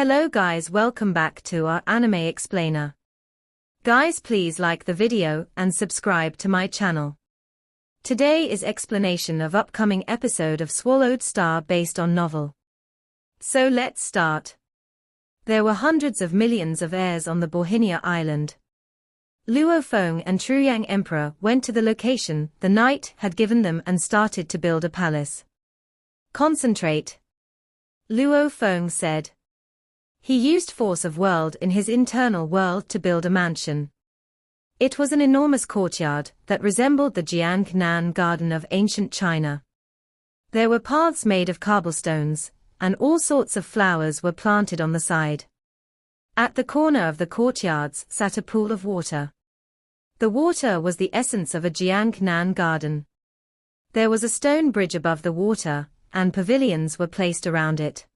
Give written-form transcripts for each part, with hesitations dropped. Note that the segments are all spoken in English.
Hello guys, welcome back to our anime explainer. Guys, please like the video and subscribe to my channel. Today is explanation of upcoming episode of Swallowed Star based on novel. So let's start. There were hundreds of millions of heirs on the Borhinia island. Luo Feng and Truyang Emperor went to the location the knight had given them and started to build a palace. Concentrate, Luo Feng said. He used force of world in his internal world to build a mansion. It was an enormous courtyard that resembled the Jiangnan Garden of ancient China. There were paths made of cobblestones, and all sorts of flowers were planted on the side. At the corner of the courtyards sat a pool of water. The water was the essence of a Jiangnan garden. There was a stone bridge above the water, and pavilions were placed around it.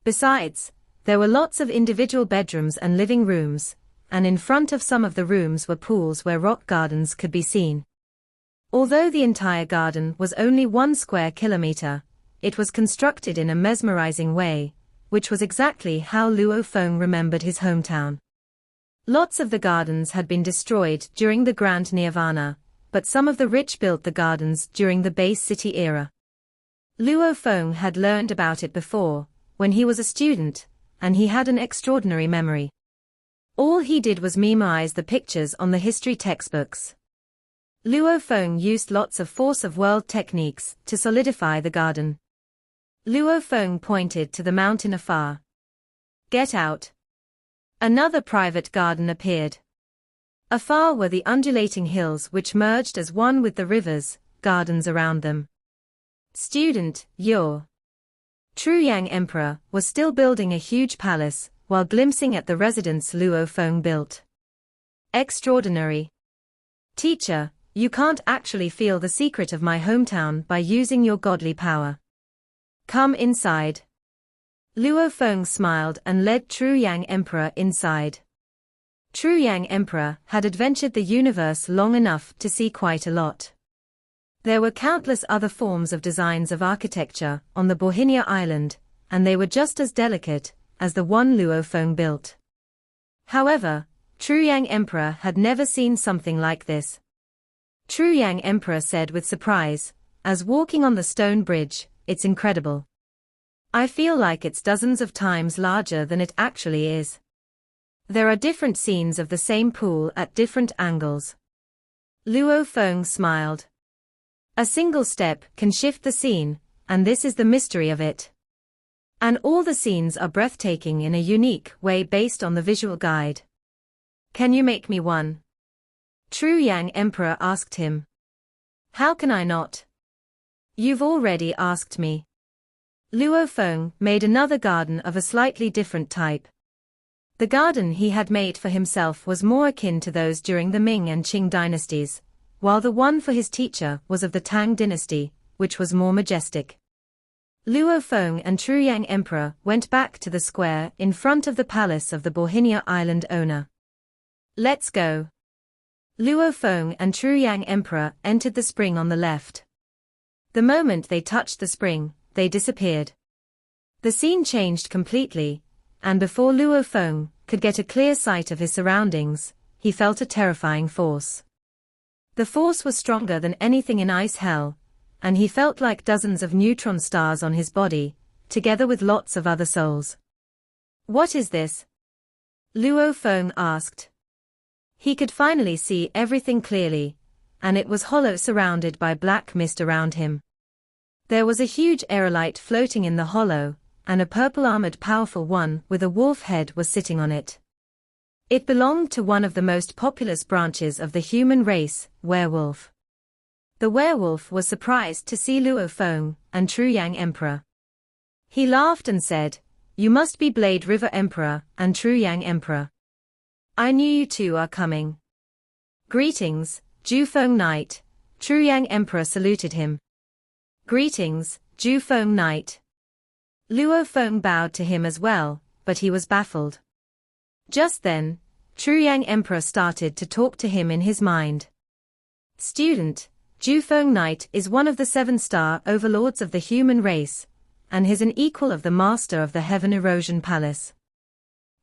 Besides, there were lots of individual bedrooms and living rooms, and in front of some of the rooms were pools where rock gardens could be seen. Although the entire garden was only 1 square kilometer, it was constructed in a mesmerizing way, which was exactly how Luo Feng remembered his hometown. Lots of the gardens had been destroyed during the Grand Nirvana, but some of the rich built the gardens during the base city era. Luo Feng had learned about it before, when he was a student, and he had an extraordinary memory. All he did was memorize the pictures on the history textbooks. Luo Feng used lots of force of world techniques to solidify the garden. Luo Feng pointed to the mountain afar. Get out. Another private garden appeared. Afar were the undulating hills which merged as one with the rivers, gardens around them. Student, you're. Truyang Emperor was still building a huge palace, while glimpsing at the residence Luo Feng built. Extraordinary. Teacher, you can't actually feel the secret of my hometown by using your godly power. Come inside. Luo Feng smiled and led Truyang Emperor inside. Truyang Emperor had adventured the universe long enough to see quite a lot. There were countless other forms of designs of architecture on the Borhinia island, and they were just as delicate as the one Luo Feng built. However, Truyang Emperor had never seen something like this. Truyang Emperor said with surprise, as walking on the stone bridge, "It's incredible. I feel like it's dozens of times larger than it actually is. There are different scenes of the same pool at different angles." Luo Feng smiled. A single step can shift the scene, and this is the mystery of it. And all the scenes are breathtaking in a unique way based on the visual guide. Can you make me one? Truyang Emperor asked him. How can I not? You've already asked me. Luo Feng made another garden of a slightly different type. The garden he had made for himself was more akin to those during the Ming and Qing dynasties, while the one for his teacher was of the Tang dynasty, which was more majestic. Luo Feng and Truyang Emperor went back to the square in front of the palace of the Borhinia island owner. Let's go. Luo Feng and Truyang Emperor entered the spring on the left. The moment they touched the spring, they disappeared. The scene changed completely, and before Luo Feng could get a clear sight of his surroundings, he felt a terrifying force. The force was stronger than anything in ice hell, and he felt like dozens of neutron stars on his body, together with lots of other souls. What is this? Luo Feng asked. He could finally see everything clearly, and it was hollow, surrounded by black mist around him. There was a huge aerolite floating in the hollow, and a purple-armored powerful one with a wolf head was sitting on it. It belonged to one of the most populous branches of the human race, werewolf. The werewolf was surprised to see Luo Feng and Truyang Emperor. He laughed and said, "You must be Blade River Emperor and Truyang Emperor. I knew you two are coming." "Greetings, Jufeng Knight," Truyang Emperor saluted him. "Greetings, Jufeng Knight." Luo Feng bowed to him as well, but he was baffled. Just then, Truyang Emperor started to talk to him in his mind. Student, Jufeng Knight is one of the 7-star overlords of the human race, and is an equal of the master of the Heaven Erosion Palace.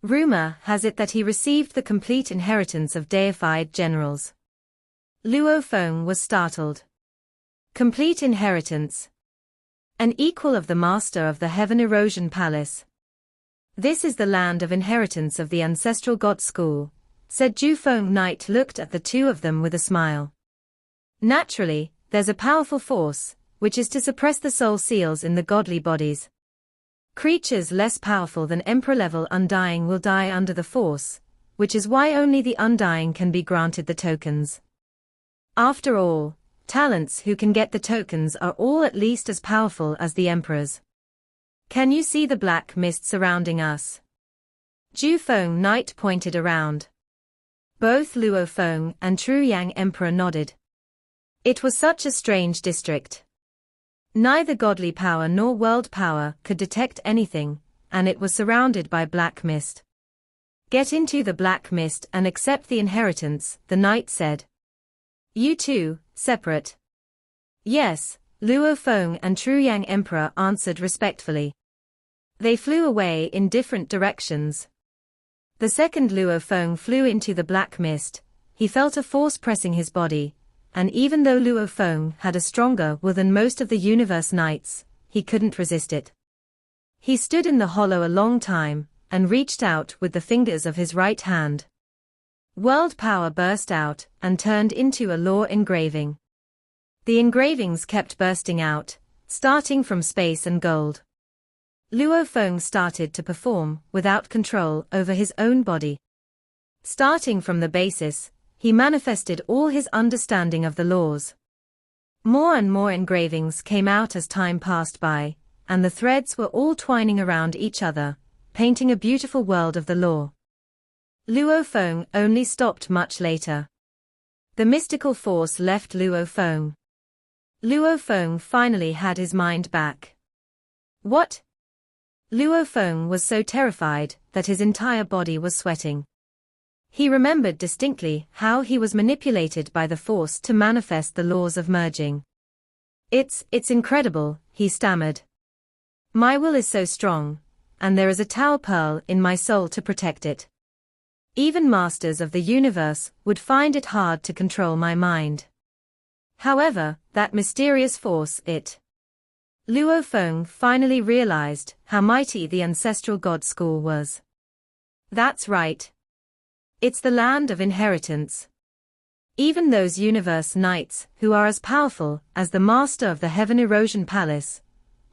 Rumor has it that he received the complete inheritance of deified generals. Luo Feng was startled. Complete inheritance. An equal of the master of the Heaven Erosion Palace. This is the land of inheritance of the ancestral god school, said Ju Feng. Knight looked at the two of them with a smile. Naturally, there's a powerful force, which is to suppress the soul seals in the godly bodies. Creatures less powerful than Emperor-level Undying will die under the force, which is why only the Undying can be granted the tokens. After all, talents who can get the tokens are all at least as powerful as the Emperors. Can you see the black mist surrounding us? Ju Feng Knight pointed around. Both Luo Feng and True Yang Emperor nodded. It was such a strange district. Neither godly power nor world power could detect anything, and it was surrounded by black mist. Get into the black mist and accept the inheritance, the knight said. You two, separate. Yes, Luo Feng and True Yang Emperor answered respectfully. They flew away in different directions. The second Luo Feng flew into the black mist. He felt a force pressing his body, and even though Luo Feng had a stronger will than most of the universe knights, he couldn't resist it. He stood in the hollow a long time, and reached out with the fingers of his right hand. World power burst out, and turned into a law engraving. The engravings kept bursting out, starting from space and gold. Luo Feng started to perform without control over his own body. Starting from the basis, he manifested all his understanding of the laws. More and more engravings came out as time passed by, and the threads were all twining around each other, painting a beautiful world of the law. Luo Feng only stopped much later. The mystical force left Luo Feng. Luo Feng finally had his mind back. What? Luo Feng was so terrified that his entire body was sweating. He remembered distinctly how he was manipulated by the force to manifest the laws of merging. It's incredible, he stammered. My will is so strong, and there is a Tao Pearl in my soul to protect it. Even masters of the universe would find it hard to control my mind. However, that mysterious force, Luo Feng finally realized how mighty the ancestral god school was. That's right. It's the land of inheritance. Even those universe knights who are as powerful as the master of the Heaven Erosion Palace,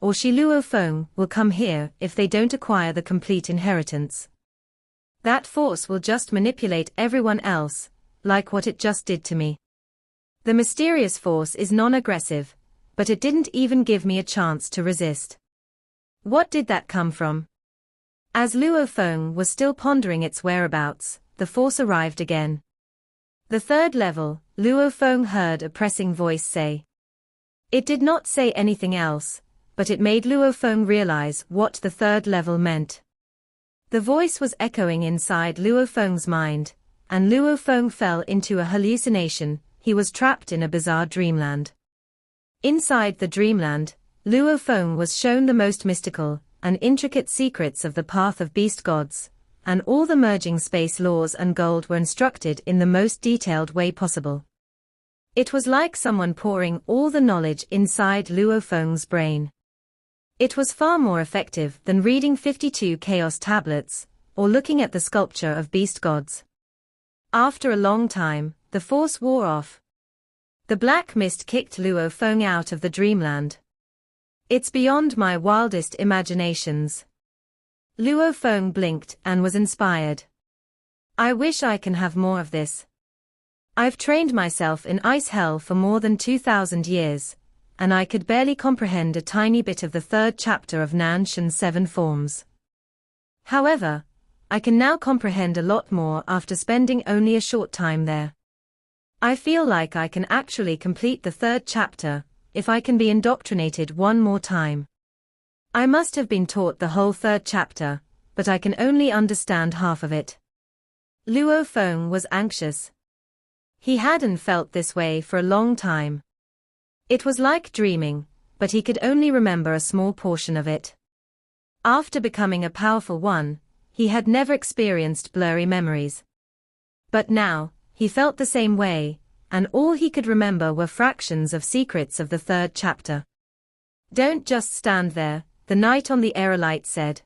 or Shi Luo Feng, will come here if they don't acquire the complete inheritance. That force will just manipulate everyone else, like what it just did to me. The mysterious force is non-aggressive, but it didn't even give me a chance to resist. What did that come from? As Luo Feng was still pondering its whereabouts, the force arrived again. The third level, Luo Feng heard a pressing voice say. It did not say anything else, but it made Luo Feng realize what the third level meant. The voice was echoing inside Luo Feng's mind, and Luo Feng fell into a hallucination. He was trapped in a bizarre dreamland. Inside the dreamland, Luo Feng was shown the most mystical and intricate secrets of the path of beast gods, and all the merging space laws and gold were instructed in the most detailed way possible. It was like someone pouring all the knowledge inside Luo Feng's brain. It was far more effective than reading 52 chaos tablets, or looking at the sculpture of beast gods. After a long time, the force wore off. The black mist kicked Luo Feng out of the dreamland. It's beyond my wildest imaginations. Luo Feng blinked and was inspired. I wish I can have more of this. I've trained myself in ice hell for more than 2,000 years, and I could barely comprehend a tiny bit of the third chapter of Nanshan's 7 forms. However, I can now comprehend a lot more after spending only a short time there. I feel like I can actually complete the third chapter, if I can be indoctrinated one more time. I must have been taught the whole third chapter, but I can only understand half of it. Luo Feng was anxious. He hadn't felt this way for a long time. It was like dreaming, but he could only remember a small portion of it. After becoming a powerful one, he had never experienced blurry memories. But now, he felt the same way, and all he could remember were fractions of secrets of the third chapter. Don't just stand there, the knight on the aerolite said.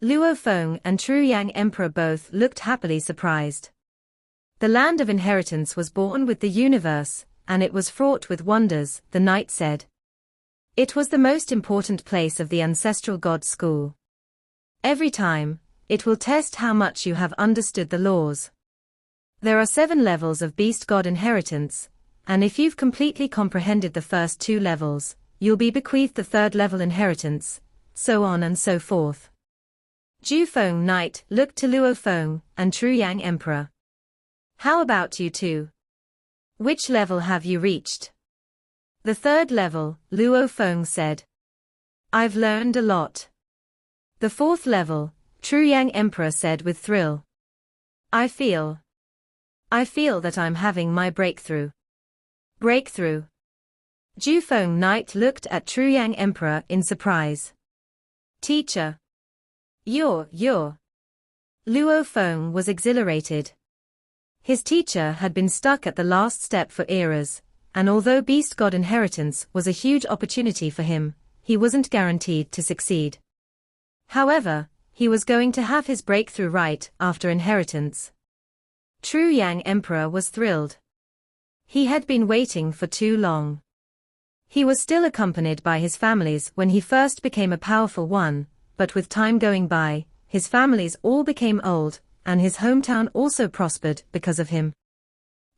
Luo Feng and Truyang Emperor both looked happily surprised. The land of inheritance was born with the universe, and it was fraught with wonders, the knight said. It was the most important place of the ancestral god school. Every time, it will test how much you have understood the laws. There are 7 levels of beast god inheritance, and if you've completely comprehended the first 2 levels, you'll be bequeathed the 3rd level inheritance, so on and so forth. Ju Feng Knight looked to Luo Feng and Truyang Emperor. How about you two? Which level have you reached? The 3rd level, Luo Feng said. I've learned a lot. The 4th level, Truyang Emperor said with thrill. I feel that I'm having my breakthrough. Breakthrough. Ju Feng Knight looked at Truyang Emperor in surprise. Teacher. You're. Luo Feng was exhilarated. His teacher had been stuck at the last step for eras, and although beast god inheritance was a huge opportunity for him, he wasn't guaranteed to succeed. However, he was going to have his breakthrough right after inheritance. Truyang Emperor was thrilled. He had been waiting for too long. He was still accompanied by his families when he first became a powerful one, but with time going by, his families all became old, and his hometown also prospered because of him.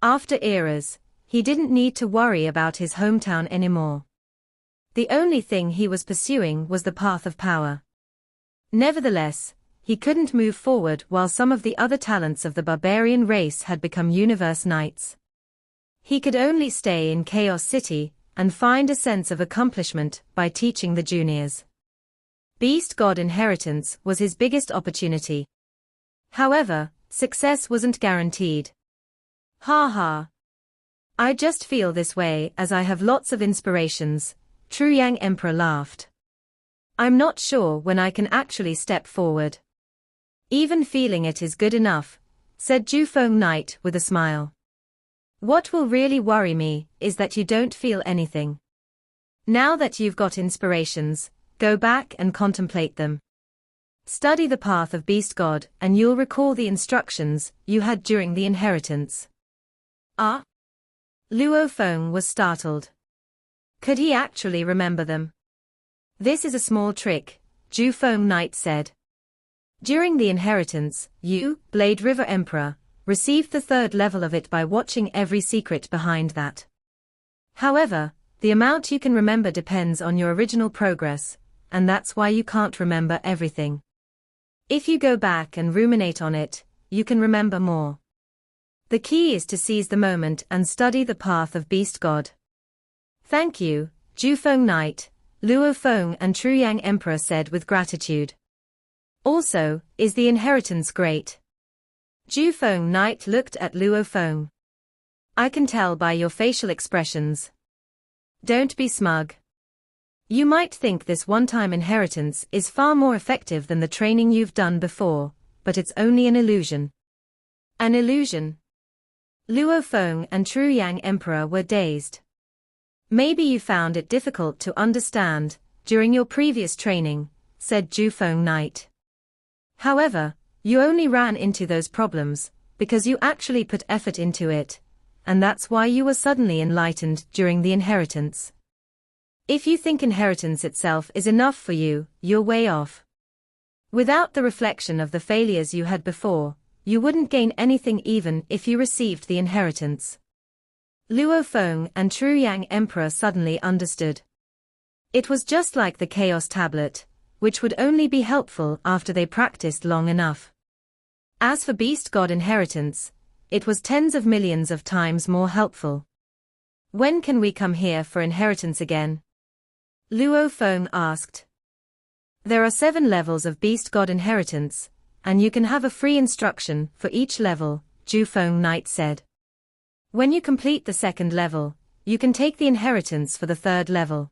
After eras, he didn't need to worry about his hometown anymore. The only thing he was pursuing was the path of power. Nevertheless, he couldn't move forward while some of the other talents of the barbarian race had become universe knights. He could only stay in Chaos City and find a sense of accomplishment by teaching the juniors. Beast God inheritance was his biggest opportunity. However, success wasn't guaranteed. Ha ha. I just feel this way as I have lots of inspirations, Truyang Emperor laughed. I'm not sure when I can actually step forward. Even feeling it is good enough, said Ju Feng Knight with a smile. What will really worry me is that you don't feel anything. Now that you've got inspirations, go back and contemplate them. Study the path of Beast God and you'll recall the instructions you had during the inheritance. Ah? Luo Feng was startled. Could he actually remember them? This is a small trick, Ju Feng Knight said. During the inheritance, you, Blade River Emperor, received the 3rd level of it by watching every secret behind that. However, the amount you can remember depends on your original progress, and that's why you can't remember everything. If you go back and ruminate on it, you can remember more. The key is to seize the moment and study the path of Beast God. Thank you, Ju Feng Knight, Luo Feng and Truyang Emperor said with gratitude. Also, is the inheritance great? Ju Feng Knight looked at Luo Feng. I can tell by your facial expressions. Don't be smug. You might think this one-time inheritance is far more effective than the training you've done before, but it's only an illusion. An illusion? Luo Feng and Truyang Emperor were dazed. Maybe you found it difficult to understand during your previous training, said Ju Feng Knight. However, you only ran into those problems because you actually put effort into it, and that's why you were suddenly enlightened during the inheritance. If you think inheritance itself is enough for you, you're way off. Without the reflection of the failures you had before, you wouldn't gain anything even if you received the inheritance. Luo Feng and Truyang Emperor suddenly understood. It was just like the Chaos Tablet, which would only be helpful after they practiced long enough. As for Beast God inheritance, it was tens of millions of times more helpful. When can we come here for inheritance again? Luo Feng asked. There are 7 levels of Beast God inheritance, and you can have a free instruction for each level, Ju Feng Knight said. When you complete the 2nd level, you can take the inheritance for the 3rd level.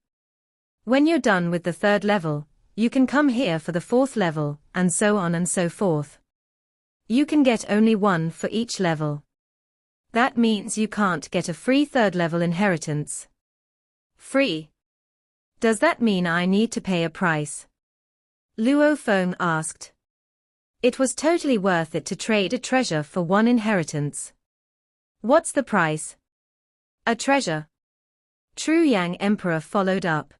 When you're done with the 3rd level, You can come here for the 4th level, and so on and so forth. You can get only one for each level. That means you can't get a free 3rd level inheritance. Free? Does that mean I need to pay a price? Luo Feng asked. It was totally worth it to trade a treasure for one inheritance. What's the price? A treasure. True Yang Emperor followed up.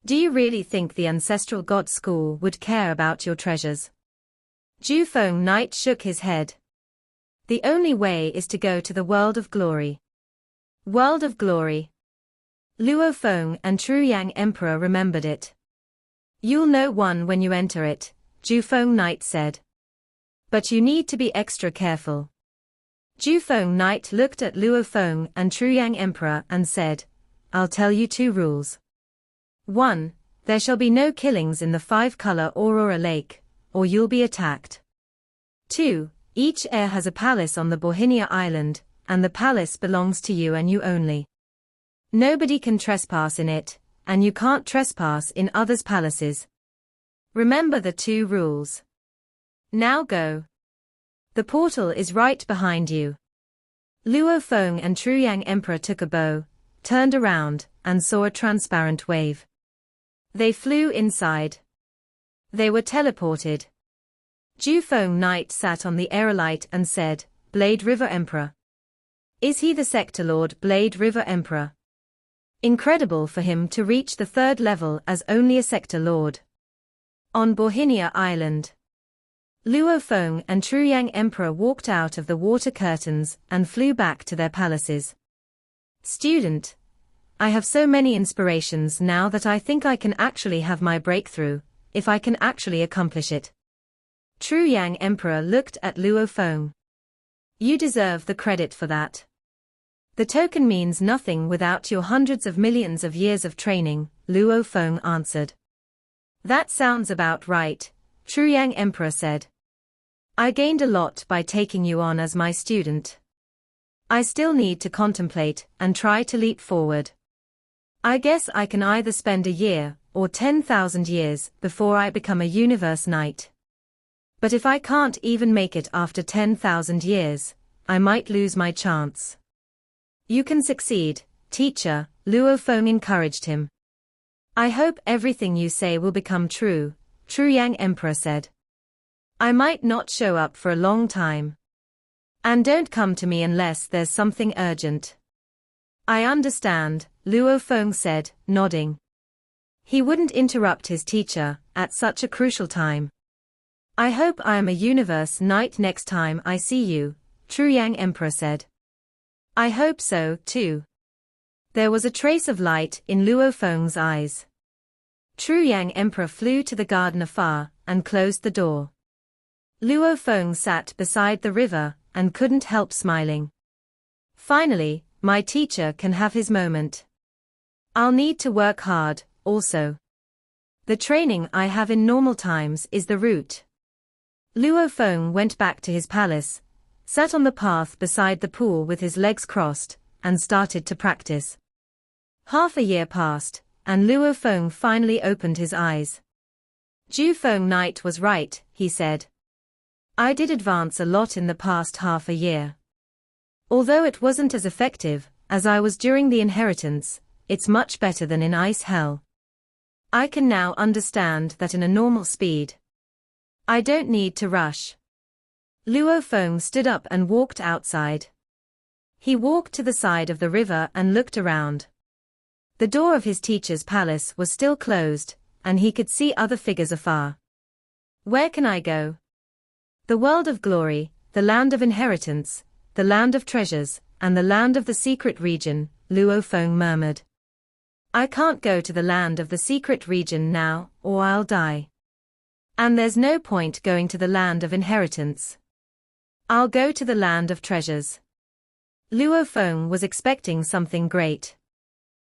Do you really think the ancestral god school would care about your treasures? Ju Feng Knight shook his head. The only way is to go to the world of glory. World of glory. Luo Feng and True Yang Emperor remembered it. You'll know one when you enter it, Ju Feng Knight said. But you need to be extra careful. Ju Feng Knight looked at Luo Feng and True Yang Emperor and said, I'll tell you 2 rules. 1. There shall be no killings in the 5-color Aurora Lake, or you'll be attacked. 2. Each heir has a palace on the Bohinia Island, and the palace belongs to you and you only. Nobody can trespass in it, and you can't trespass in others' palaces. Remember the 2 rules. Now go. The portal is right behind you. Luo Feng and True Yang Emperor took a bow, turned around, and saw a transparent wave. They flew inside. They were teleported. Ju Feng Knight sat on the aerolite and said, Blade River Emperor. Is he the Sector Lord Blade River Emperor? Incredible for him to reach the 3rd level as only a Sector Lord. On Bohinia Island. Luo Feng and True Yang Emperor walked out of the water curtains and flew back to their palaces. Student. I have so many inspirations now that I think I can actually have my breakthrough, if I can actually accomplish it. True Yang Emperor looked at Luo Feng. You deserve the credit for that. The token means nothing without your hundreds of millions of years of training, Luo Feng answered. That sounds about right, True Yang Emperor said. I gained a lot by taking you on as my student. I still need to contemplate and try to leap forward. I guess I can either spend a year or 10,000 years before I become a universe knight. But if I can't even make it after 10,000 years, I might lose my chance. You can succeed, teacher, Luo Feng encouraged him. I hope everything you say will become true, True Yang Emperor said. I might not show up for a long time. And don't come to me unless there's something urgent. I understand, Luo Feng said, nodding. He wouldn't interrupt his teacher at such a crucial time. I hope I am a universe knight next time I see you, True Yang Emperor said. I hope so, too. There was a trace of light in Luo Feng's eyes. True Yang Emperor flew to the garden afar and closed the door. Luo Feng sat beside the river and couldn't help smiling. Finally, my teacher can have his moment. I'll need to work hard, also. The training I have in normal times is the root. Luo Feng went back to his palace, sat on the path beside the pool with his legs crossed, and started to practice. Half a year passed, and Luo Feng finally opened his eyes. Ju Feng Knight was right, he said. I did advance a lot in the past half a year. Although it wasn't as effective as I was during the inheritance, it's much better than in Ice Hell. I can now understand that in a normal speed. I don't need to rush. Luo Feng stood up and walked outside. He walked to the side of the river and looked around. The door of his teacher's palace was still closed, and he could see other figures afar. Where can I go? The world of glory, the land of inheritance, the land of treasures, and the land of the secret region, Luo Feng murmured. I can't go to the land of the secret region now, or I'll die. And there's no point going to the land of inheritance. I'll go to the land of treasures. Luo Feng was expecting something great.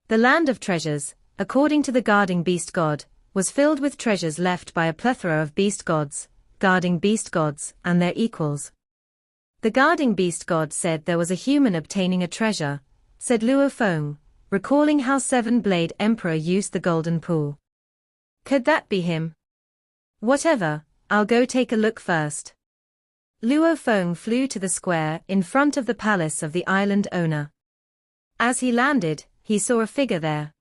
The land of treasures, according to the guarding beast god, was filled with treasures left by a plethora of beast gods, guarding beast gods, and their equals. The guarding beast god said there was a human obtaining a treasure, said Luo Feng, recalling how Seven-Blade Emperor used the golden pool. Could that be him? Whatever, I'll go take a look first. Luo Feng flew to the square in front of the palace of the island owner. As he landed, he saw a figure there.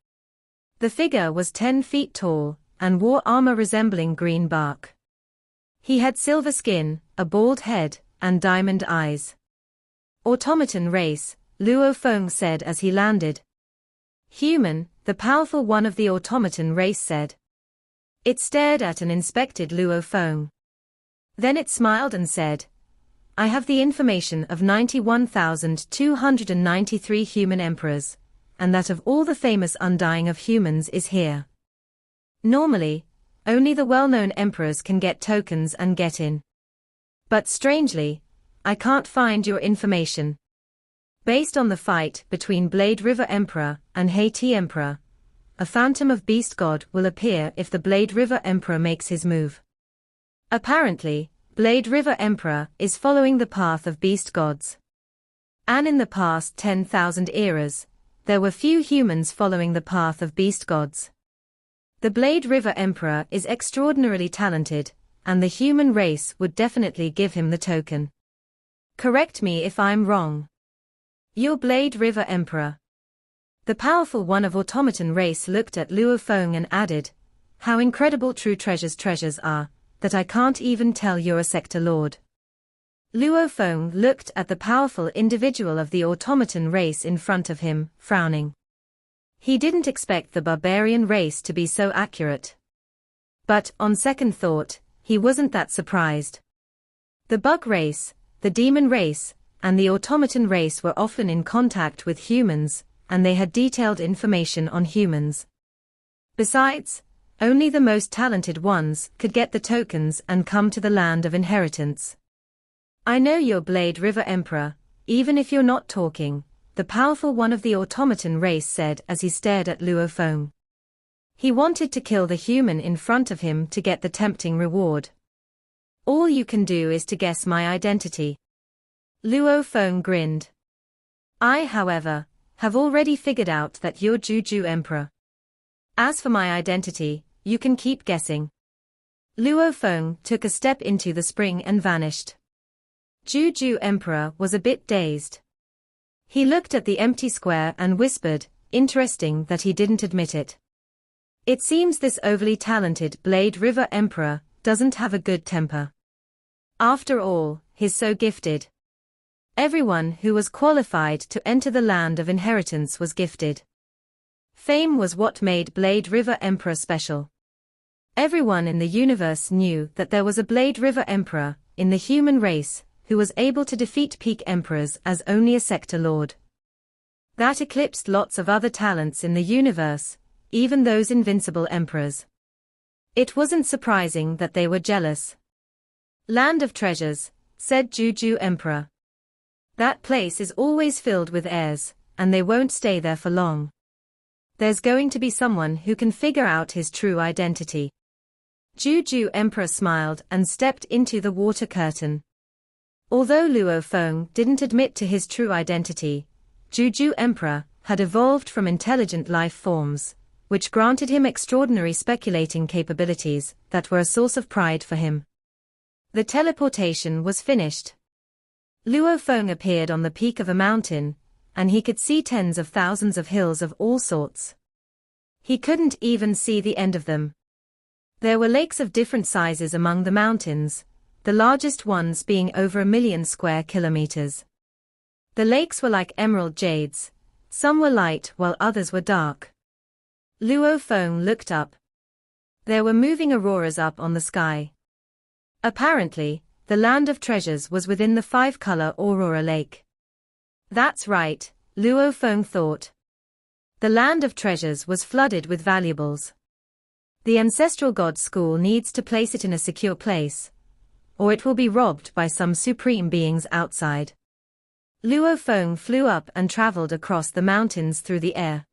The figure was 10 feet tall, and wore armor resembling green bark. He had silver skin, a bald head, and diamond eyes. Automaton race, Luo Feng said as he landed. Human, the powerful one of the automaton race said. It stared at and inspected Luo Feng. Then it smiled and said, I have the information of 91,293 human emperors, and that of all the famous undying of humans is here. Normally, only the well-known emperors can get tokens and get in. But strangely, I can't find your information. Based on the fight between Blade River Emperor and Haiti Emperor, a phantom of Beast God will appear if the Blade River Emperor makes his move. Apparently, Blade River Emperor is following the path of beast gods. And in the past 10,000 eras, there were few humans following the path of beast gods. The Blade River Emperor is extraordinarily talented, and the human race would definitely give him the token. Correct me if I'm wrong. You're Blade River Emperor. The powerful one of automaton race looked at Luo Feng and added, How incredible true treasures are, that I can't even tell you're a sector lord. Luo Feng looked at the powerful individual of the automaton race in front of him, frowning. He didn't expect the barbarian race to be so accurate. But, on second thought, he wasn't that surprised. The bug race, the demon race, and the automaton race were often in contact with humans, and they had detailed information on humans. Besides, only the most talented ones could get the tokens and come to the land of inheritance. I know you're Blade River Emperor, even if you're not talking, the powerful one of the automaton race said as he stared at Luo Feng. He wanted to kill the human in front of him to get the tempting reward. All you can do is to guess my identity. Luo Feng grinned. I, however, have already figured out that you're Juju Emperor. As for my identity, you can keep guessing. Luo Feng took a step into the spring and vanished. Juju Emperor was a bit dazed. He looked at the empty square and whispered, interesting that he didn't admit it. It seems this overly talented Blade River Emperor doesn't have a good temper. After all, he's so gifted. Everyone who was qualified to enter the land of inheritance was gifted. Fame was what made Blade River Emperor special. Everyone in the universe knew that there was a Blade River Emperor in the human race who was able to defeat peak emperors as only a sector lord. That eclipsed lots of other talents in the universe, even those invincible emperors. It wasn't surprising that they were jealous. Land of treasures, said Juju Emperor. That place is always filled with heirs, and they won't stay there for long. There's going to be someone who can figure out his true identity. Juju Emperor smiled and stepped into the water curtain. Although Luo Feng didn't admit to his true identity, Juju Emperor had evolved from intelligent life forms, which granted him extraordinary speculating capabilities that were a source of pride for him. The teleportation was finished. Luo Feng appeared on the peak of a mountain, and he could see tens of thousands of hills of all sorts. He couldn't even see the end of them. There were lakes of different sizes among the mountains, the largest ones being over 1 million square kilometers. The lakes were like emerald jades, some were light while others were dark. Luo Feng looked up. There were moving auroras up on the sky. Apparently, the land of treasures was within the 5-color Aurora Lake. That's right, Luo Feng thought. The land of treasures was flooded with valuables. The ancestral god school needs to place it in a secure place, or it will be robbed by some supreme beings outside. Luo Feng flew up and traveled across the mountains through the air.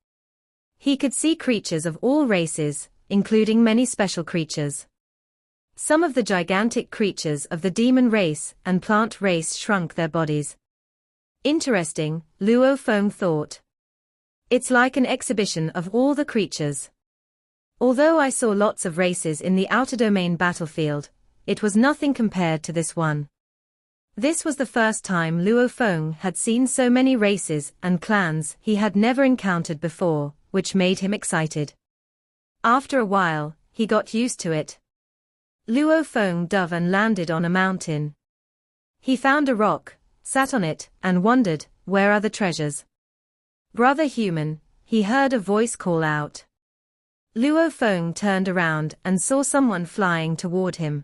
He could see creatures of all races, including many special creatures. Some of the gigantic creatures of the demon race and plant race shrunk their bodies. Interesting, Luo Feng thought. It's like an exhibition of all the creatures. Although I saw lots of races in the outer domain battlefield, it was nothing compared to this one. This was the first time Luo Feng had seen so many races and clans he had never encountered before, which made him excited. After a while, he got used to it. Luo Feng dove and landed on a mountain. He found a rock, sat on it, and wondered, where are the treasures? Brother human, he heard a voice call out. Luo Feng turned around and saw someone flying toward him.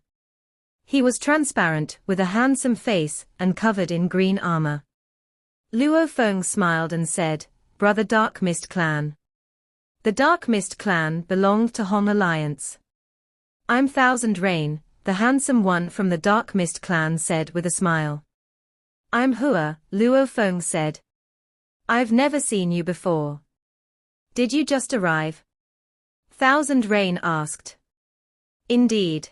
He was transparent, with a handsome face, and covered in green armor. Luo Feng smiled and said, "Brother Dark Mist Clan." The Dark Mist Clan belonged to Hong Alliance. "I'm Thousand Rain," the handsome one from the Dark Mist Clan said with a smile. "I'm Hua," Luo Feng said. "I've never seen you before. Did you just arrive?" Thousand Rain asked. "Indeed.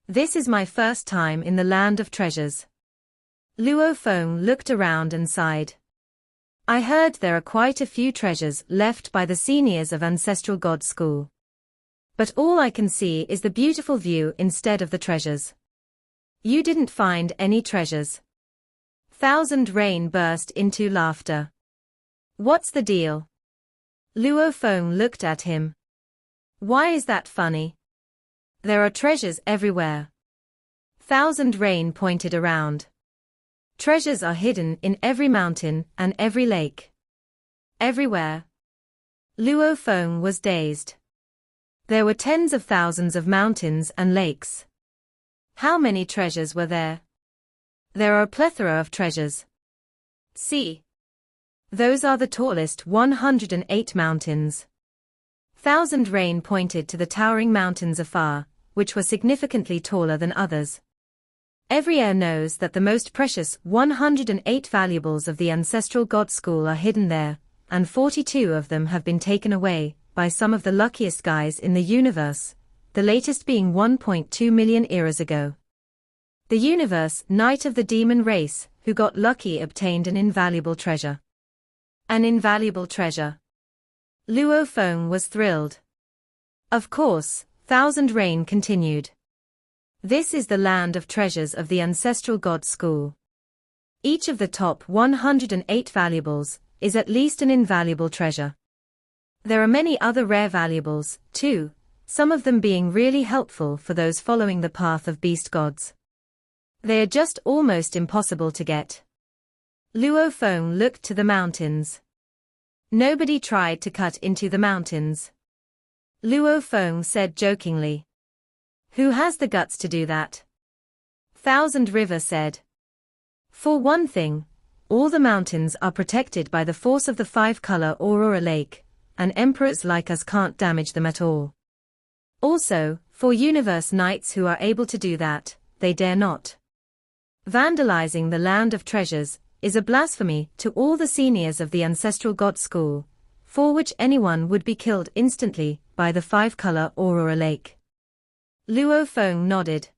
This is my first time in the Land of Treasures." Luo Feng looked around and sighed. "I heard there are quite a few treasures left by the seniors of Ancestral God School. But all I can see is the beautiful view instead of the treasures. You didn't find any treasures?" Thousand Rain burst into laughter. "What's the deal?" Luo Feng looked at him. "Why is that funny? There are treasures everywhere." Thousand Rain pointed around. "Treasures are hidden in every mountain and every lake. Everywhere." Luo Feng was dazed. There were tens of thousands of mountains and lakes. How many treasures were there? There are a plethora of treasures. See. Those are the tallest 108 mountains. Thousand Rain pointed to the towering mountains afar, which were significantly taller than others. Every heir knows that the most precious 108 valuables of the Ancestral God School are hidden there, and 42 of them have been taken away by some of the luckiest guys in the universe, the latest being 1.2 million eras ago. The universe knight of the demon race, who got lucky, obtained an invaluable treasure. An invaluable treasure. Luo Feng was thrilled. "Of course," Thousand Rain continued. "This is the land of treasures of the Ancestral God School. Each of the top 108 valuables is at least an invaluable treasure. There are many other rare valuables, too, some of them being really helpful for those following the path of beast gods. They are just almost impossible to get." Luo Feng looked to the mountains. "Nobody tried to cut into the mountains?" Luo Feng said jokingly. "Who has the guts to do that?" Thousand River said. "For one thing, all the mountains are protected by the force of the five-color Aurora Lake, and emperors like us can't damage them at all. Also, for universe knights who are able to do that, they dare not. Vandalizing the Land of Treasures is a blasphemy to all the seniors of the Ancestral God School, for which anyone would be killed instantly by the five-color Aurora Lake." Luo Feng nodded.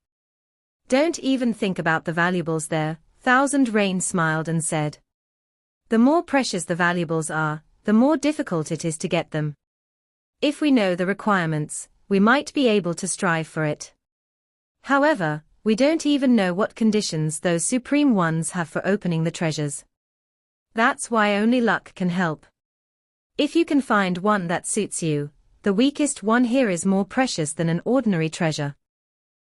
"Don't even think about the valuables there," Thousand Rain smiled and said. "The more precious the valuables are, the more difficult it is to get them. If we know the requirements, we might be able to strive for it. However, we don't even know what conditions those supreme ones have for opening the treasures. That's why only luck can help. If you can find one that suits you, the weakest one here is more precious than an ordinary treasure."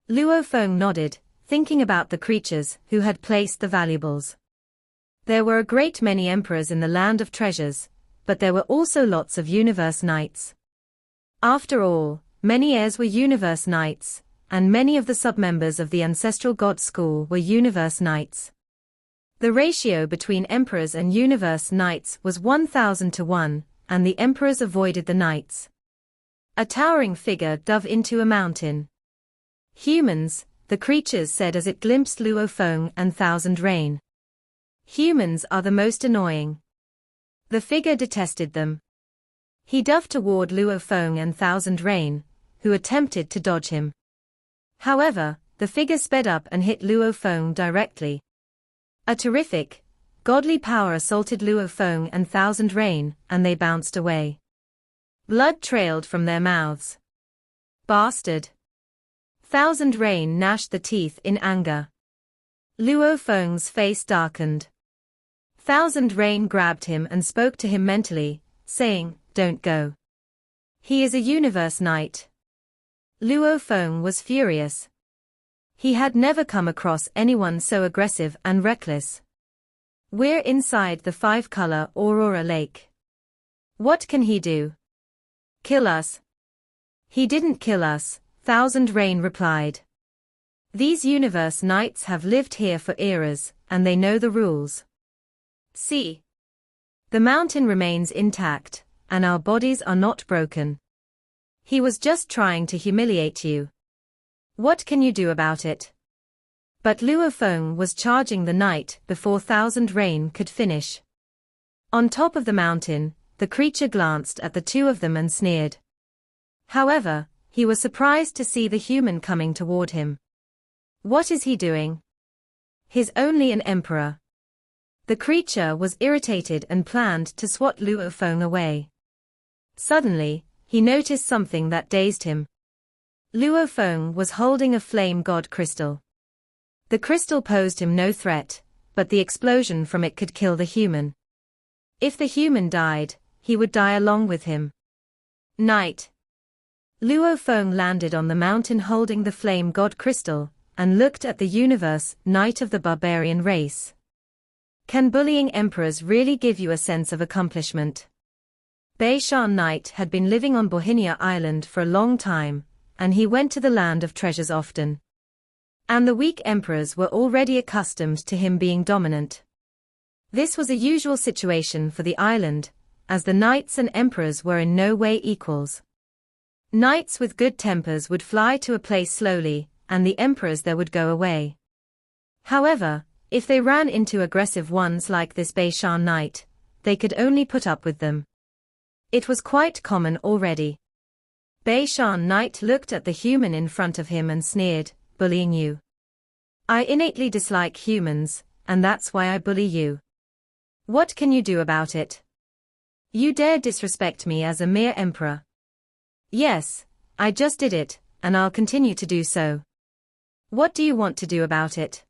Luo Feng nodded, thinking about the creatures who had placed the valuables. There were a great many emperors in the Land of Treasures, but there were also lots of universe knights. After all, many heirs were universe knights, and many of the sub-members of the Ancestral God School were universe knights. The ratio between emperors and universe knights was 1,000 to 1, and the emperors avoided the knights. A towering figure dove into a mountain. "Humans," the creatures said as it glimpsed Luo Feng and Thousand Rain. "Humans are the most annoying." The figure detested them. He dove toward Luo Feng and Thousand Rain, who attempted to dodge him. However, the figure sped up and hit Luo Feng directly. A terrific, godly power assaulted Luo Feng and Thousand Rain, and they bounced away. Blood trailed from their mouths. Bastard! Thousand Rain gnashed the teeth in anger. Luo Feng's face darkened. Thousand Rain grabbed him and spoke to him mentally, saying, "Don't go. He is a universe knight." Luo Feng was furious. He had never come across anyone so aggressive and reckless. We're inside the five-color Aurora Lake. What can he do? Kill us? He didn't kill us, Thousand Rain replied. These universe knights have lived here for eras, and they know the rules. See. The mountain remains intact, and our bodies are not broken. He was just trying to humiliate you. What can you do about it? But Luo Feng was charging the knight before Thousand Rain could finish. On top of the mountain, the creature glanced at the two of them and sneered. However, he was surprised to see the human coming toward him. What is he doing? He's only an emperor. The creature was irritated and planned to swat Luo Feng away. Suddenly, he noticed something that dazed him. Luo Feng was holding a flame god crystal. The crystal posed him no threat, but the explosion from it could kill the human. If the human died, he would die along with him. Knight. Luo Feng landed on the mountain holding the flame god crystal, and looked at the universe knight of the barbarian race. Can bullying emperors really give you a sense of accomplishment? Bei Shan Knight had been living on Bohinia Island for a long time, and he went to the land of treasures often. And the weak emperors were already accustomed to him being dominant. This was a usual situation for the island, as the knights and emperors were in no way equals. Knights with good tempers would fly to a place slowly, and the emperors there would go away. However, if they ran into aggressive ones like this Bei Shan Knight, they could only put up with them. It was quite common already. Bei Shan Knight looked at the human in front of him and sneered, "Bullying you? I innately dislike humans, and that's why I bully you. What can you do about it? You dare disrespect me as a mere emperor?" "Yes, I just did it, and I'll continue to do so. What do you want to do about it?"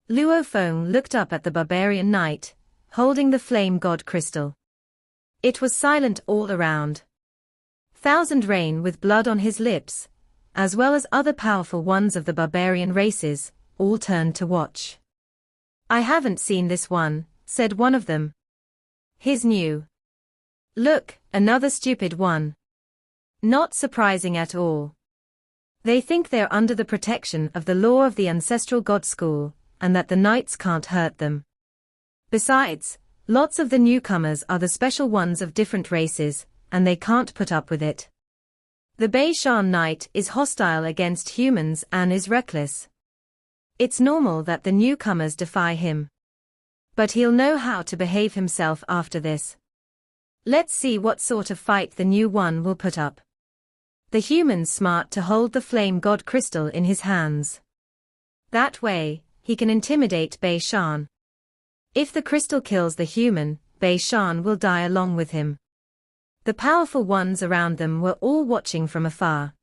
Luo Feng looked up at the barbarian knight, holding the flame god crystal. It was silent all around. Thousand Rain with blood on his lips, as well as other powerful ones of the barbarian races, all turned to watch. "I haven't seen this one," said one of them. "He's new. Look, another stupid one." Not surprising at all. They think they're under the protection of the law of the ancestral god school, and that the knights can't hurt them. Besides, lots of the newcomers are the special ones of different races, and they can't put up with it. The Bei Shan Knight is hostile against humans and is reckless. It's normal that the newcomers defy him. But he'll know how to behave himself after this. Let's see what sort of fight the new one will put up. The human's smart to hold the flame god crystal in his hands. That way, he can intimidate Bei Shan. If the crystal kills the human, Bei Shan will die along with him. The powerful ones around them were all watching from afar.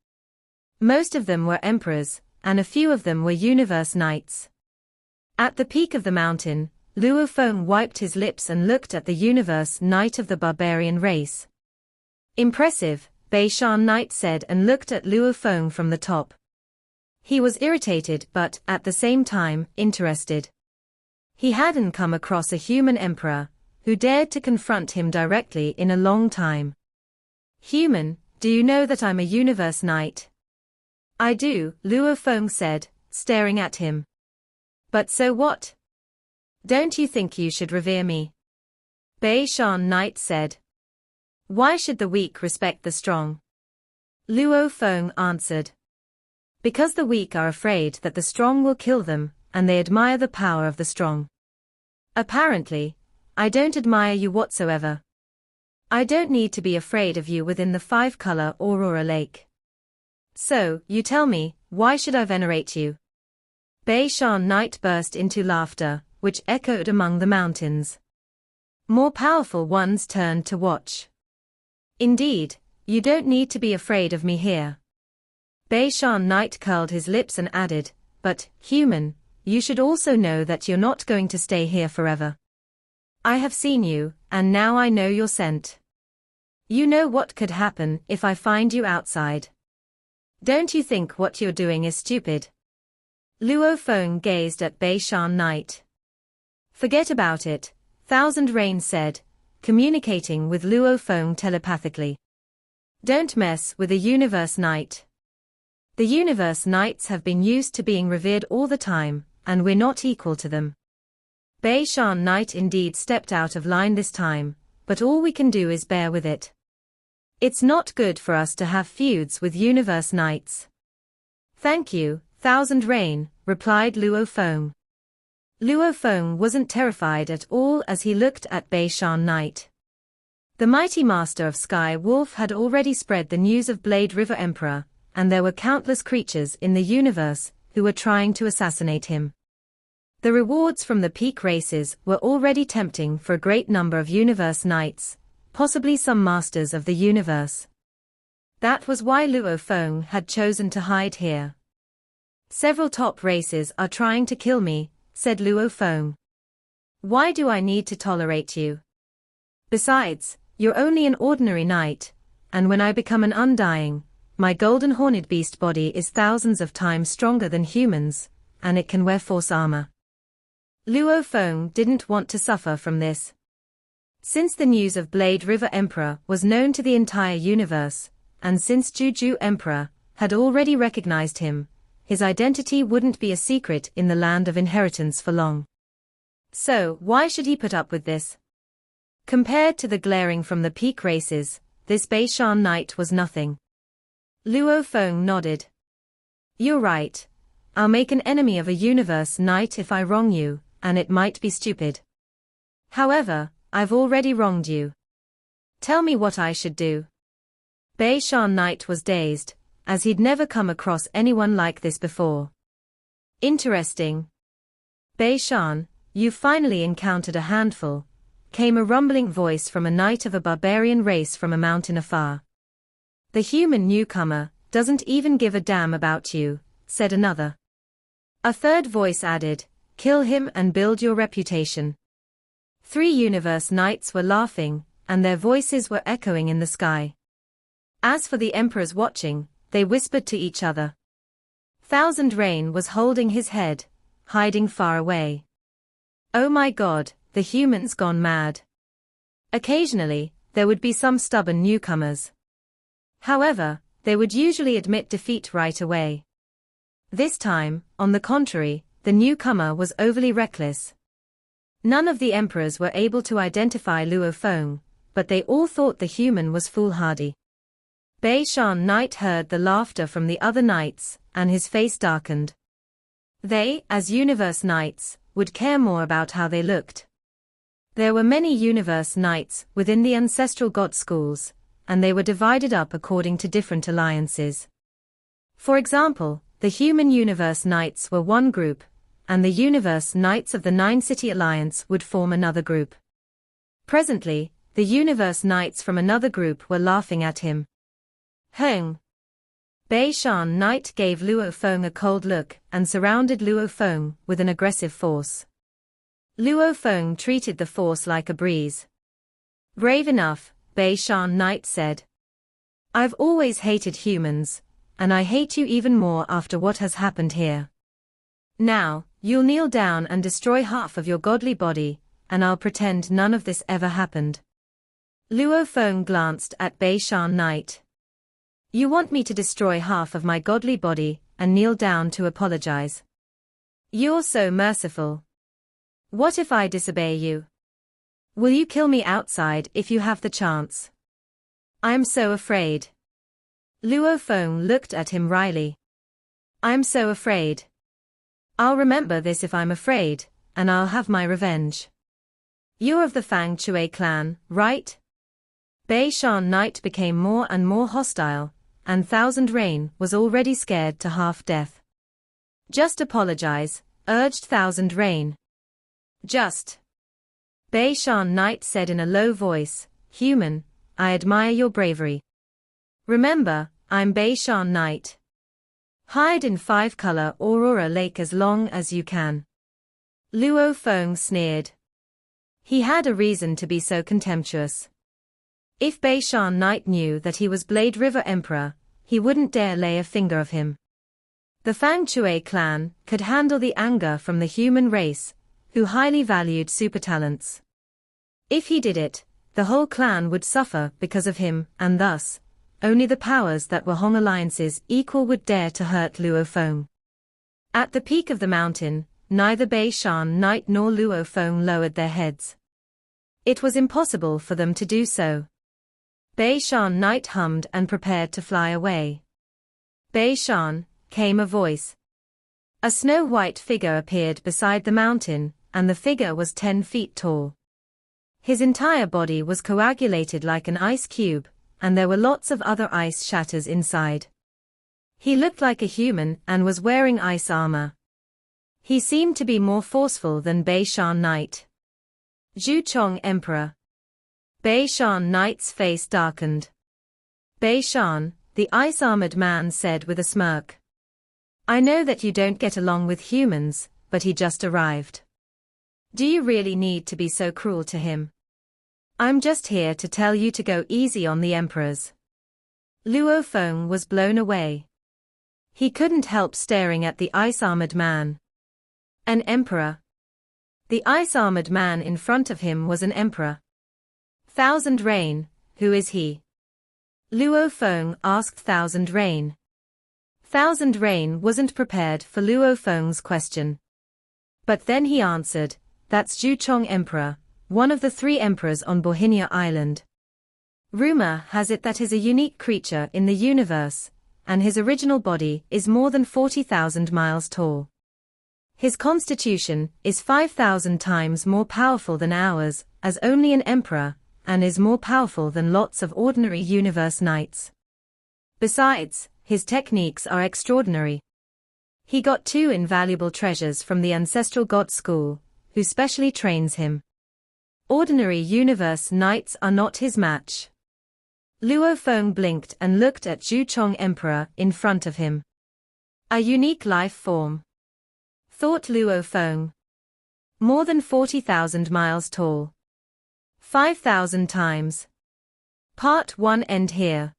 Most of them were emperors, and a few of them were universe knights. At the peak of the mountain, Luo Feng wiped his lips and looked at the universe knight of the barbarian race. "Impressive," Bei Shan Knight said and looked at Luo Feng from the top. He was irritated but, at the same time, interested. He hadn't come across a human emperor who dared to confront him directly in a long time. "Human, do you know that I'm a universe knight?" "I do," Luo Feng said, staring at him. "But so what? Don't you think you should revere me?" Bei Shan Knight said. "Why should the weak respect the strong?" Luo Feng answered. "Because the weak are afraid that the strong will kill them, and they admire the power of the strong. Apparently, I don't admire you whatsoever. I don't need to be afraid of you within the five-color Aurora Lake. So, you tell me, why should I venerate you?" Bei Shan Knight burst into laughter, which echoed among the mountains. More powerful ones turned to watch. Indeed, You don't need to be afraid of me here. Beishan Knight curled his lips and added, but, human, you should also know that you're not going to stay here forever. I have seen you, and now I know your scent. You know what could happen if I find you outside. Don't you think what you're doing is stupid? Luo Feng gazed at Beishan Knight. Forget about it, Thousand Rain said, communicating with Luo Feng telepathically. Don't mess with the Universe Knight. The Universe Knights have been used to being revered all the time, and we're not equal to them. Beishan Knight indeed stepped out of line this time, but all we can do is bear with it. It's not good for us to have feuds with Universe Knights. Thank you, Thousand Rain, replied Luo Feng. Luo Feng wasn't terrified at all as he looked at Beishan Knight. The mighty master of Sky Wolf had already spread the news of Blade River Emperor, and there were countless creatures in the universe who were trying to assassinate him. The rewards from the peak races were already tempting for a great number of Universe Knights, possibly some masters of the universe. That was why Luo Feng had chosen to hide here. Several top races are trying to kill me, said Luo Feng. Why do I need to tolerate you? Besides, you're only an ordinary knight, and when I become an undying, my golden horned beast body is thousands of times stronger than humans, and it can wear force armor. Luo Feng didn't want to suffer from this. Since the news of Blade River Emperor was known to the entire universe, and since Juju Emperor had already recognized him, his identity wouldn't be a secret in the land of inheritance for long. So, why should he put up with this? Compared to the glaring from the peak races, this Beishan Knight was nothing. Luo Feng nodded. You're right. I'll make an enemy of a Universe Knight if I wrong you, and it might be stupid. However, I've already wronged you. Tell me what I should do. Beishan Knight was dazed, as he'd never come across anyone like this before. Interesting. Beishan, you've finally encountered a handful, came a rumbling voice from a knight of a barbarian race from a mountain afar. The human newcomer doesn't even give a damn about you, said another. A third voice added, kill him and build your reputation. 3 Universe Knights were laughing, and their voices were echoing in the sky. As for the emperors watching, they whispered to each other. Thousand Rain was holding his head, hiding far away. Oh my God, the humans gone mad. Occasionally, there would be some stubborn newcomers. However, they would usually admit defeat right away. This time, on the contrary, the newcomer was overly reckless. None of the emperors were able to identify Luo Feng, but they all thought the human was foolhardy. Beishan Knight heard the laughter from the other knights, and his face darkened. They, as Universe Knights, would care more about how they looked. There were many Universe Knights within the ancestral god schools, and they were divided up according to different alliances. For example, the human Universe Knights were one group, and the Universe Knights of the Nine City Alliance would form another group. Presently, the Universe Knights from another group were laughing at him. Heng! Beishan Knight gave Luo Feng a cold look and surrounded Luo Feng with an aggressive force. Luo Feng treated the force like a breeze. Brave enough, Beishan Knight said. I've always hated humans, and I hate you even more after what has happened here. Now, you'll kneel down and destroy half of your godly body, and I'll pretend none of this ever happened. Luo Feng glanced at Beishan Knight. You want me to destroy half of my godly body, and kneel down to apologize? You're so merciful. What if I disobey you? Will you kill me outside if you have the chance? I'm so afraid. Luo Feng looked at him wryly. I'm so afraid. I'll remember this if I'm afraid, and I'll have my revenge. You're of the Fang Chui clan, right? Beishan Knight became more and more hostile, and Thousand Rain was already scared to half-death. Just apologize, urged Thousand Rain. Just. Beishan Knight said in a low voice, Human, I admire your bravery. Remember, I'm Beishan Knight. Hide in 5-color Aurora Lake as long as you can. Luo Feng sneered. He had a reason to be so contemptuous. If Beishan Knight knew that he was Blade River Emperor, he wouldn't dare lay a finger of him. The Fang Chui clan could handle the anger from the human race, who highly valued super talents. If he did it, the whole clan would suffer because of him, and thus, only the powers that were Hong alliances equal would dare to hurt Luo Feng. At the peak of the mountain, neither Beishan Knight nor Luo Feng lowered their heads. It was impossible for them to do so. Beishan Knight hummed and prepared to fly away. Beishan, came a voice. A snow-white figure appeared beside the mountain, and the figure was 10 feet tall. His entire body was coagulated like an ice cube, and there were lots of other ice shatters inside. He looked like a human and was wearing ice armor. He seemed to be more forceful than Beishan Knight. Zhu Chong Emperor. Beishan Knight's face darkened. Beishan, the ice-armored man said with a smirk. I know that you don't get along with humans, but he just arrived. Do you really need to be so cruel to him? I'm just here to tell you to go easy on the emperors. Luo Feng was blown away. He couldn't help staring at the ice-armored man. An emperor. The ice-armored man in front of him was an emperor. Thousand Rain, who is he? Luo Feng asked Thousand Rain. Thousand Rain wasn't prepared for Luo Feng's question. But then he answered, that's Zhu Chong Emperor, one of the 3 emperors on Bohinia Island. Rumor has it that is a unique creature in the universe, and his original body is more than 40,000 miles tall. His constitution is 5,000 times more powerful than ours, as only an emperor, and is more powerful than lots of ordinary universe knights. Besides, his techniques are extraordinary. He got 2 invaluable treasures from the ancestral god school, who specially trains him. Ordinary universe knights are not his match. Luo Feng blinked and looked at Zhu Chong Emperor in front of him. A unique life form, thought Luo Feng. More than 40,000 miles tall. 5,000 times. Part 1 end here.